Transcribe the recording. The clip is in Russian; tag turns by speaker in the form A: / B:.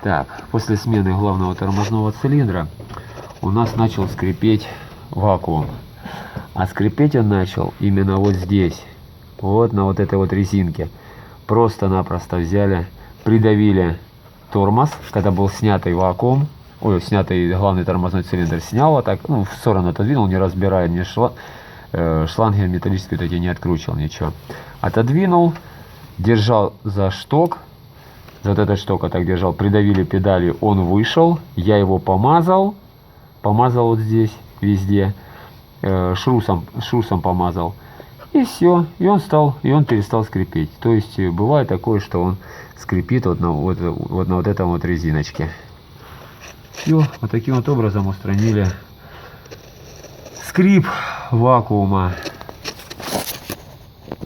A: Так, после смены главного тормозного цилиндра у нас начал скрипеть вакуум. А скрипеть он начал именно вот здесь. Вот на вот этой вот резинке. Просто-напросто взяли, придавили тормоз, когда был снятый вакуум. Ой, снятый главный тормозной цилиндр снял, а так, ну, в сторону отодвинул, не разбирая ни шланги металлические вот эти не откручивал, ничего. Отодвинул, держал за шток. За вот этот шток я так держал, придавили педали, он вышел, я его помазал вот здесь, везде, шрусом помазал, и все, и он перестал скрипеть. То есть бывает такое, что он скрипит вот на вот этом вот резиночке. Все, вот таким вот образом устранили скрип вакуума.